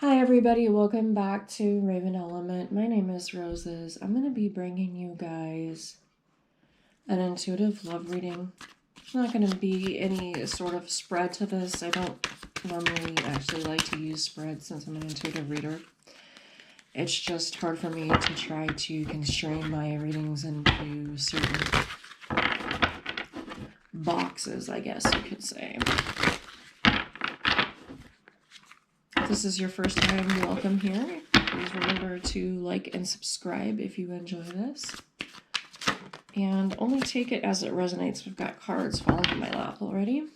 Hi everybody, welcome back to Raven Element. My name is Roses. I'm going to be bringing you guys an intuitive love reading. There's not going to be any sort of spread to this. I don't normally actually like to use spreads since I'm an intuitive reader. It's just hard for me to try to constrain my readings into certain boxes, I guess you could say. If this is your first time, welcome here. Please remember to like and subscribe if you enjoy this. And only take it as it resonates. We've got cards falling in my lap already.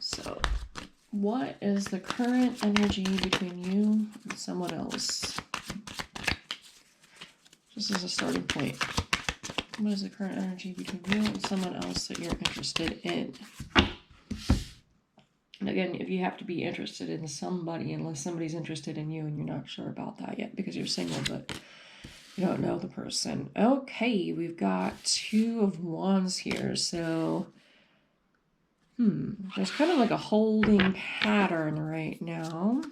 So, what is the current energy between you and someone else? Just as a starting point. What is the current energy between you and someone else that you're interested in? And again, if you have to be interested in somebody, unless somebody's interested in you and you're not sure about that yet because you're single, but you don't know the person. Okay, we've got Two of Wands here. So, there's kind of like a holding pattern right now.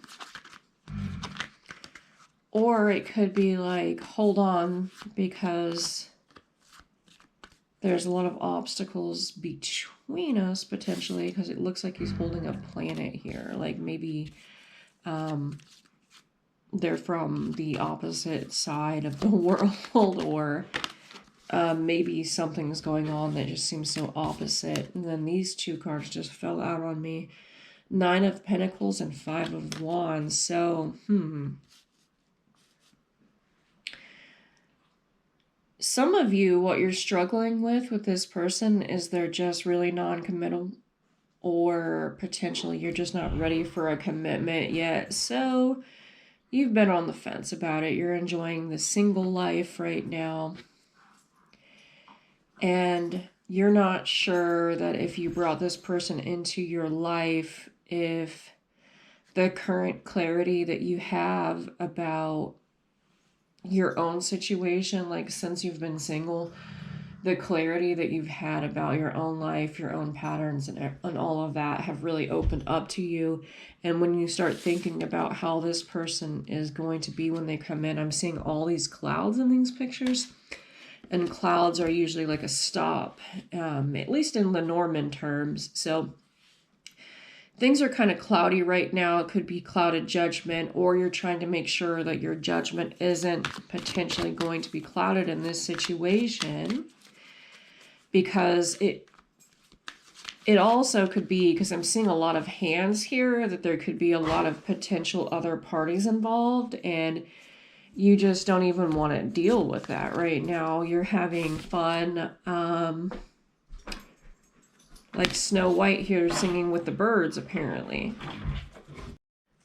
Or it could be like, hold on, because there's a lot of obstacles between us, potentially, because it looks like he's holding a planet here. Like maybe they're from the opposite side of the world, or maybe something's going on that just seems so opposite. And then these two cards just fell out on me. Nine of Pentacles and Five of Wands. So, some of you, what you're struggling with this person is they're just really non-committal, or potentially you're just not ready for a commitment yet. So you've been on the fence about it. You're enjoying the single life right now. And you're not sure that if you brought this person into your life, if the current clarity that you have about your own situation, like since you've been single, the clarity that you've had about your own life, your own patterns, and all of that have really opened up to you. And when you start thinking about how this person is going to be when they come in, I'm seeing all these clouds in these pictures. And clouds are usually like a stop, at least in the Norman terms. So things are kind of cloudy right now. It could be clouded judgment, or you're trying to make sure that your judgment isn't potentially going to be clouded in this situation, because it also could be, because I'm seeing a lot of hands here, that there could be a lot of potential other parties involved, and you just don't even want to deal with that right now. You're having fun, like Snow White here singing with the birds, apparently.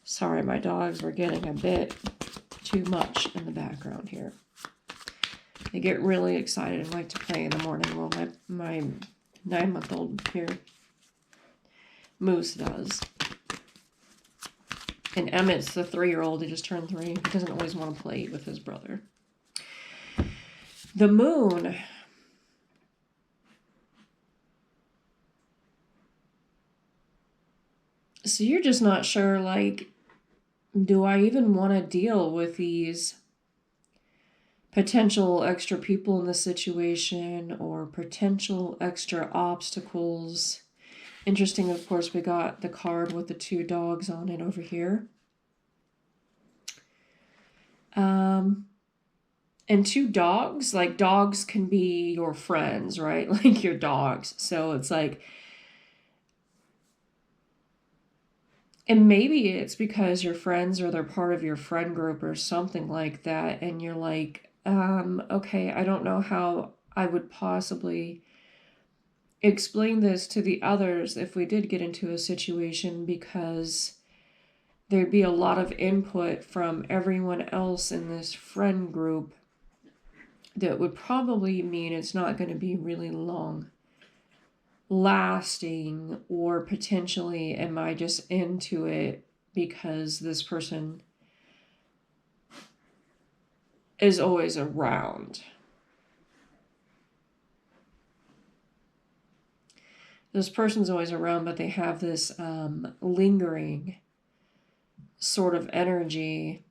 Sorry, my dogs were getting a bit too much in the background here. They get really excited and like to play in the morning. Well, my 9-month-old here, Moose, does. And Emmett's the 3-year-old. He just turned 3. He doesn't always want to play with his brother. The moon. So you're just not sure, like, do I even want to deal with these potential extra people in the situation, or potential extra obstacles? Interesting, of course, we got the card with the 2 dogs on it over here. And 2 dogs, like dogs can be your friends, right? Like your dogs. So it's like, and maybe it's because your friends, or they're part of your friend group or something like that. And you're like, okay, I don't know how I would possibly explain this to the others if we did get into a situation, because there'd be a lot of input from everyone else in this friend group that would probably mean it's not going to be really long lasting, or potentially am I just into it because this person is always around. This person's always around, but they have this lingering sort of energy.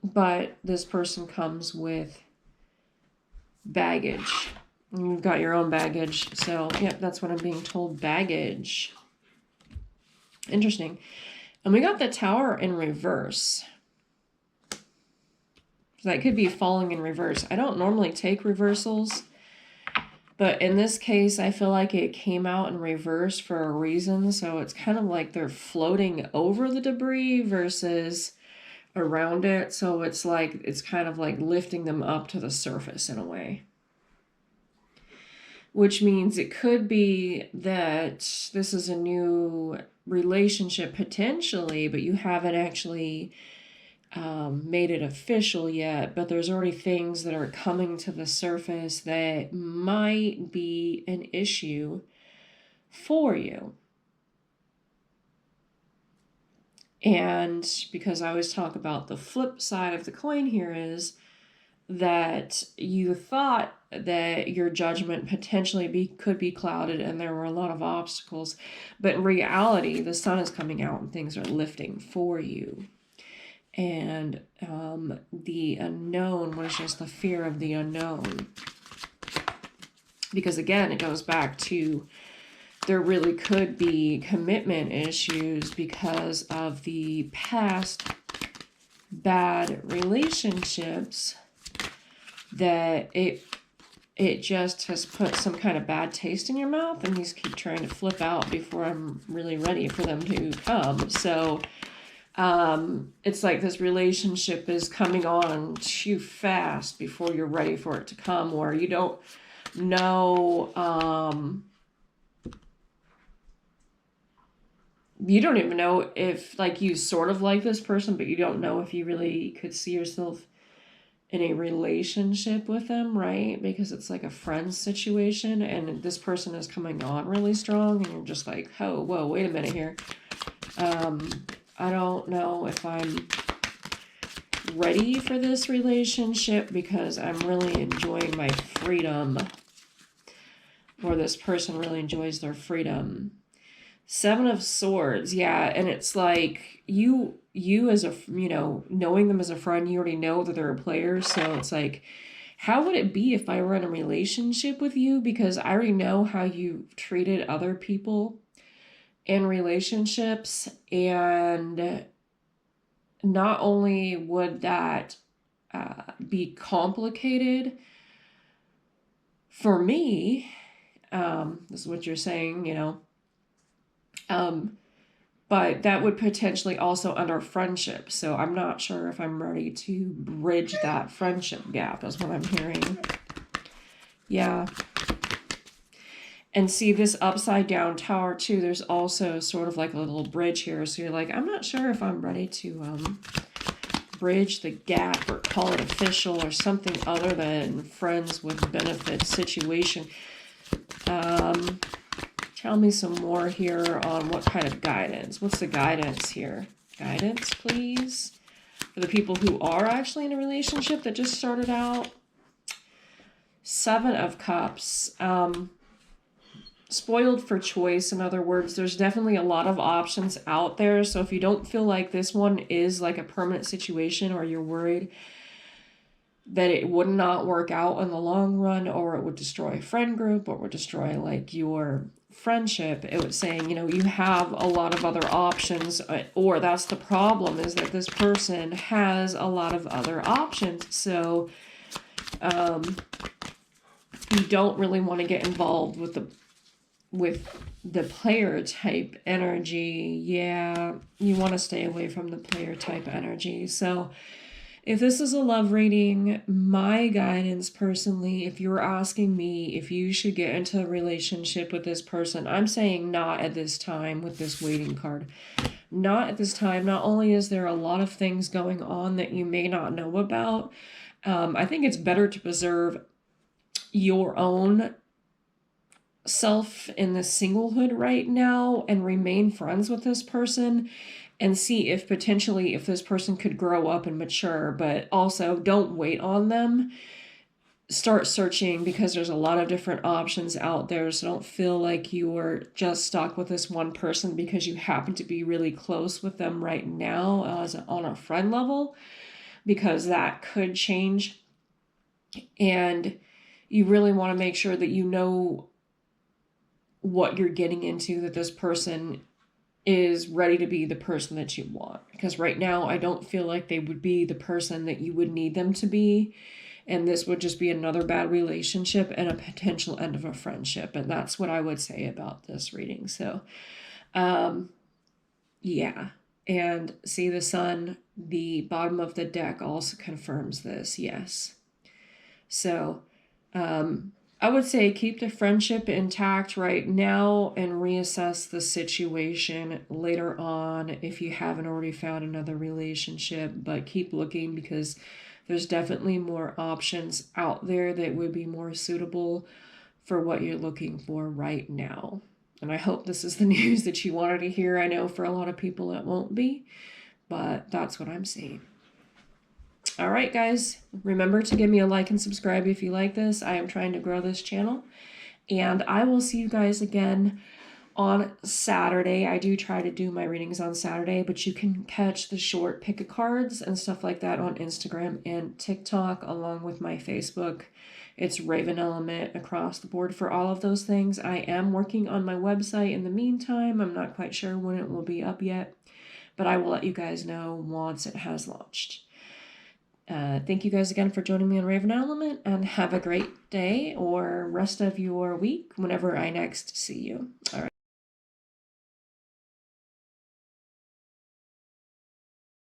But this person comes with baggage. You've got your own baggage. So, yep, that's what I'm being told. Baggage. Interesting. And we got the Tower in reverse. That could be falling in reverse. I don't normally take reversals, but in this case, I feel like it came out in reverse for a reason. So it's kind of like they're floating over the debris versus around it. So it's like, it's kind of like lifting them up to the surface in a way. Which means it could be that this is a new relationship potentially, but you haven't actually made it official yet, but there's already things that are coming to the surface that might be an issue for you. And because I always talk about the flip side of the coin here is that you thought that your judgment potentially could be clouded and there were a lot of obstacles, but in reality, the sun is coming out and things are lifting for you. And the unknown was just the fear of the unknown. Because again, it goes back to there really could be commitment issues because of the past bad relationships that it just has put some kind of bad taste in your mouth, and these keep trying to flip out before I'm really ready for them to come. So it's like this relationship is coming on too fast before you're ready for it to come, or you don't know, you don't even know if, like, you sort of like this person, but you don't know if you really could see yourself in a relationship with them, right? Because it's like a friend situation and this person is coming on really strong and you're just like, oh, whoa, wait a minute here. I don't know if I'm ready for this relationship because I'm really enjoying my freedom, or this person really enjoys their freedom. 7 of Swords, yeah, and it's like you as a, knowing them as a friend, you already know that they're a player, so it's like, how would it be if I were in a relationship with you? Because I already know how you treated other people in relationships, and not only would that be complicated for me, this is what you're saying, but that would potentially also end our friendship. So I'm not sure if I'm ready to bridge that friendship gap, is what I'm hearing. Yeah. And see this upside down tower too, there's also sort of like a little bridge here. So you're like, I'm not sure if I'm ready to bridge the gap or call it official or something other than friends with benefits situation. Tell me some more here on what kind of guidance. What's the guidance here? Guidance, please. For the people who are actually in a relationship that just started out. 7 of Cups. Spoiled for choice. In other words, there's definitely a lot of options out there. So if you don't feel like this one is like a permanent situation, or you're worried that it would not work out in the long run, or it would destroy a friend group, or would destroy like your friendship, it was saying, you have a lot of other options, or that's the problem, is that this person has a lot of other options. So you don't really want to get involved with the player type energy. Yeah, you want to stay away from the player type energy. So if this is a love reading, my guidance personally, if you're asking me if you should get into a relationship with this person, I'm saying not at this time with this waiting card. Not at this time. Not only is there a lot of things going on that you may not know about, I think it's better to preserve your own self in the singlehood right now and remain friends with this person and see if potentially if this person could grow up and mature, but also don't wait on them. start searching, because there's a lot of different options out there. So don't feel like you're just stuck with this one person because you happen to be really close with them right now on a friend level, because that could change. And you really want to make sure that you know what you're getting into, that this person is ready to be the person that you want. Because right now, I don't feel like they would be the person that you would need them to be. And this would just be another bad relationship and a potential end of a friendship. And that's what I would say about this reading. So, yeah. And see, the sun, the bottom of the deck also confirms this. Yes. So, I would say keep the friendship intact right now and reassess the situation later on if you haven't already found another relationship. But keep looking, because there's definitely more options out there that would be more suitable for what you're looking for right now. And I hope this is the news that you wanted to hear. I know for a lot of people it won't be, but that's what I'm seeing. All right, guys, remember to give me a like and subscribe if you like this. I am trying to grow this channel. And I will see you guys again on Saturday. I do try to do my readings on Saturday, but you can catch the short pick a cards and stuff like that on Instagram and TikTok, along with my Facebook. It's Raven Element across the board for all of those things. I am working on my website in the meantime. I'm not quite sure when it will be up yet, but I will let you guys know once it has launched. Thank you guys again for joining me on Raven Element, and have a great day or rest of your week whenever I next see you. All right.